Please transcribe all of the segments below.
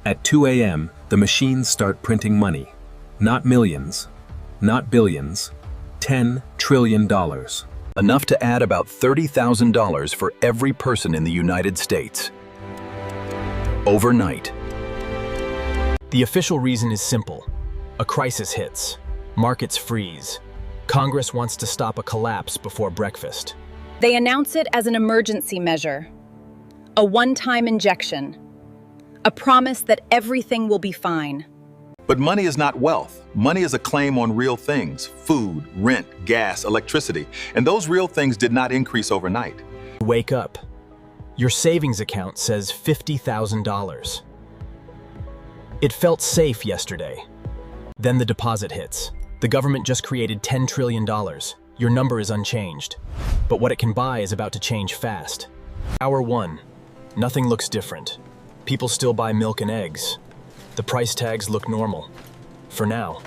At 2 a.m., the machines start printing money. Not millions, not billions, $10 trillion. Enough to add about $30,000 for every person in the United States. Overnight. The official reason is simple. A crisis hits. Markets freeze. Congress wants to stop a collapse before breakfast. They announce it as an emergency measure, a one-time injection, a promise that everything will be fine. But money is not wealth. Money is a claim on real things: food, rent, gas, electricity. And those real things did not increase overnight. Wake up. Your savings account says $50,000. It felt safe yesterday. Then the deposit hits. The government just created $10 trillion. Your number is unchanged. But what it can buy is about to change fast. Hour 1. Nothing looks different. People still buy milk and eggs. The price tags look normal. For now.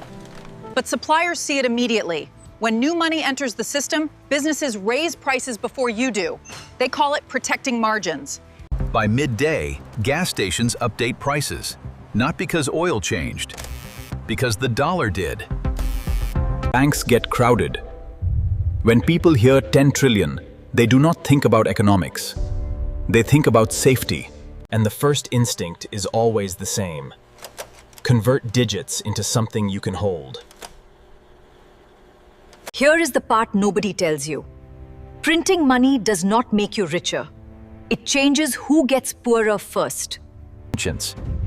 But suppliers see it immediately. When new money enters the system, businesses raise prices before you do. They call it protecting margins. By midday, gas stations update prices. Not because oil changed, because the dollar did. Banks get crowded. When people hear 10 trillion, they do not think about economics. They think about safety. And the first instinct is always the same. Convert digits into something you can hold. Here is the part nobody tells you. Printing money does not make you richer. It changes who gets poorer first.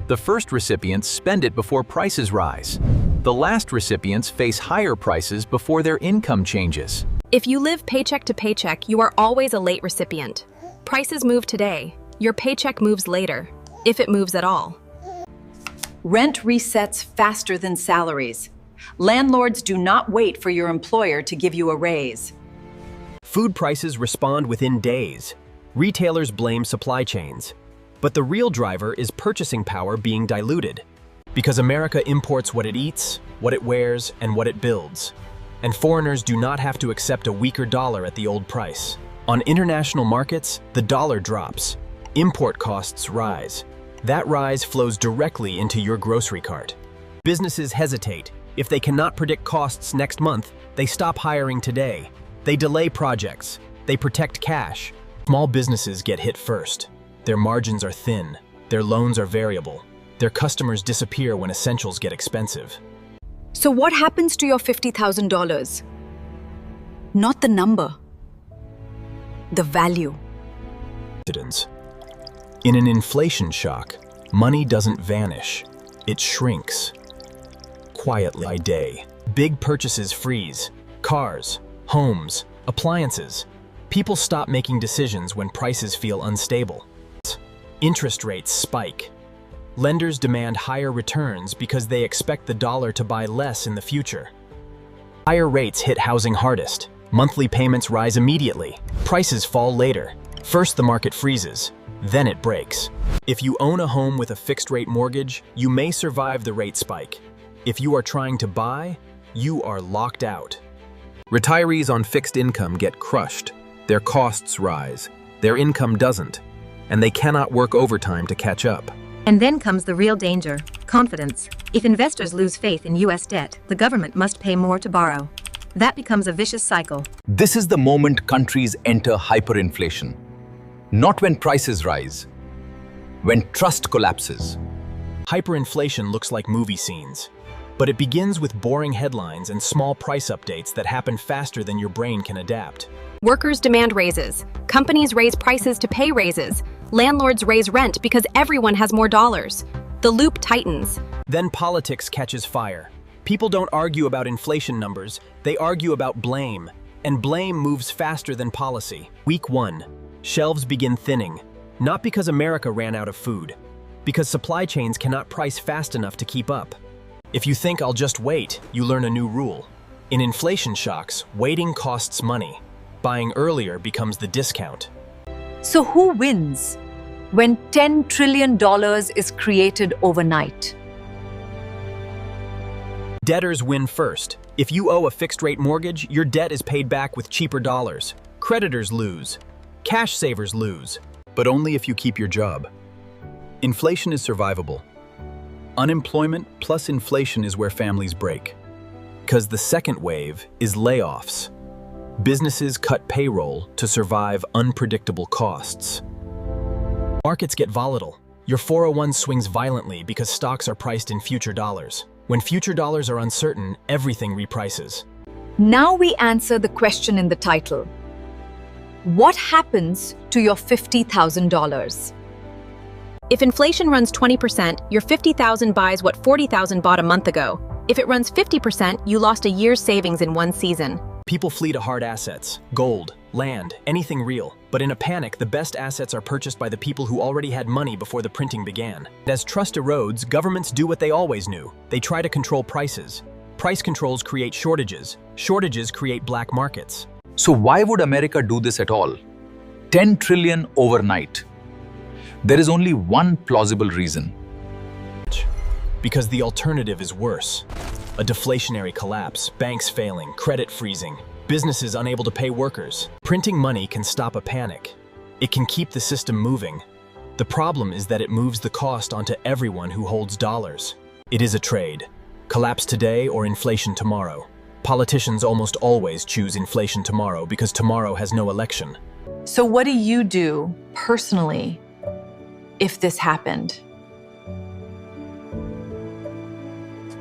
The first recipients spend it before prices rise. The last recipients face higher prices before their income changes. If you live paycheck to paycheck, you are always a late recipient. Prices move today. Your paycheck moves later, if it moves at all. Rent resets faster than salaries. Landlords do not wait for your employer to give you a raise. Food prices respond within days. Retailers blame supply chains. But the real driver is purchasing power being diluted. Because America imports what it eats, what it wears, and what it builds. And foreigners do not have to accept a weaker dollar at the old price. On international markets, the dollar drops. Import costs rise. That rise flows directly into your grocery cart. Businesses hesitate. If they cannot predict costs next month, they stop hiring today. They delay projects. They protect cash. Small businesses get hit first. Their margins are thin. Their loans are variable. Their customers disappear when essentials get expensive. So what happens to your $50,000? Not the number. The value. In an inflation shock, money doesn't vanish. It shrinks. Quietly by day. Big purchases freeze. Cars, homes, appliances. People stop making decisions when prices feel unstable. Interest rates spike. Lenders demand higher returns because they expect the dollar to buy less in the future. Higher rates hit housing hardest. Monthly payments rise immediately. Prices fall later. First the market freezes, then it breaks. If you own a home with a fixed-rate mortgage, you may survive the rate spike. If you are trying to buy, you are locked out. Retirees on fixed income get crushed. Their costs rise. Their income doesn't. And they cannot work overtime to catch up. And then comes the real danger: confidence. If investors lose faith in U.S. debt, the government must pay more to borrow. That becomes a vicious cycle. This is the moment countries enter hyperinflation. Not when prices rise, when trust collapses. Hyperinflation looks like movie scenes, but it begins with boring headlines and small price updates that happen faster than your brain can adapt. Workers demand raises. Companies raise prices to pay raises. Landlords raise rent because everyone has more dollars. The loop tightens. Then politics catches fire. People don't argue about inflation numbers, they argue about blame. And blame moves faster than policy. Week 1. Shelves begin thinning. Not because America ran out of food. Because supply chains cannot price fast enough to keep up. If you think I'll just wait, you learn a new rule. In inflation shocks, waiting costs money. Buying earlier becomes the discount. So who wins when $10 trillion is created overnight? Debtors win first. If you owe a fixed-rate mortgage, your debt is paid back with cheaper dollars. Creditors lose. Cash savers lose. But only if you keep your job. Inflation is survivable. Unemployment plus inflation is where families break. Because the second wave is layoffs. Businesses cut payroll to survive unpredictable costs. Markets get volatile. Your 401 swings violently because stocks are priced in future dollars. When future dollars are uncertain, everything reprices. Now we answer the question in the title. What happens to your $50,000? If inflation runs 20%, your $50,000 buys what $40,000 bought a month ago. If it runs 50%, you lost a year's savings in one season. People flee to hard assets, gold, land, anything real. But in a panic, the best assets are purchased by the people who already had money before the printing began. As trust erodes, governments do what they always knew. They try to control prices. Price controls create shortages. Shortages create black markets. So why would America do this at all? 10 trillion overnight. There is only one plausible reason. Because the alternative is worse. A deflationary collapse, banks failing, credit freezing, businesses unable to pay workers. Printing money can stop a panic. It can keep the system moving. The problem is that it moves the cost onto everyone who holds dollars. It is a trade. Collapse today or inflation tomorrow. Politicians almost always choose inflation tomorrow because tomorrow has no election. So what do you do personally if this happened?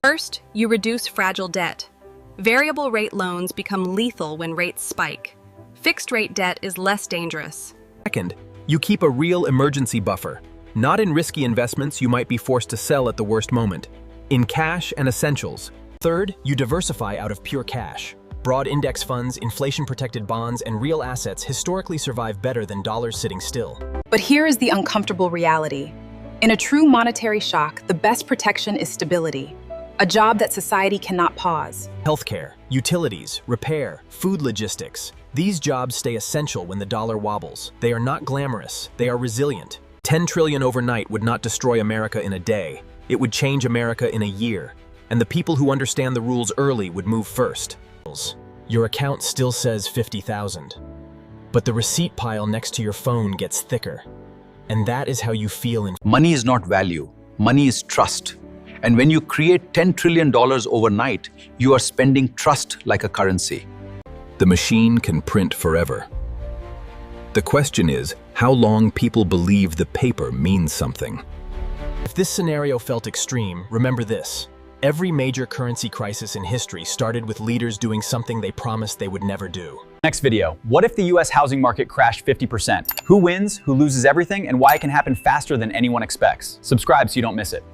First, you reduce fragile debt. Variable rate loans become lethal when rates spike. Fixed rate debt is less dangerous. Second, you keep a real emergency buffer. Not in risky investments you might be forced to sell at the worst moment. In cash and essentials. Third, you diversify out of pure cash. Broad index funds, inflation-protected bonds, and real assets historically survive better than dollars sitting still. But here is the uncomfortable reality. In a true monetary shock, the best protection is stability. A job that society cannot pause. Healthcare, utilities, repair, food logistics. These jobs stay essential when the dollar wobbles. They are not glamorous, they are resilient. 10 trillion overnight would not destroy America in a day. It would change America in a year. And the people who understand the rules early would move first. Your account still says 50,000. But the receipt pile next to your phone gets thicker. And that is how you feel in. Money is not value. Money is trust. And when you create $10 trillion overnight, you are spending trust like a currency. The machine can print forever. The question is, how long people believe the paper means something. If this scenario felt extreme, remember this. Every major currency crisis in history started with leaders doing something they promised they would never do. Next video, what if the US housing market crashed 50%? Who wins, who loses everything, and why it can happen faster than anyone expects? Subscribe so you don't miss it.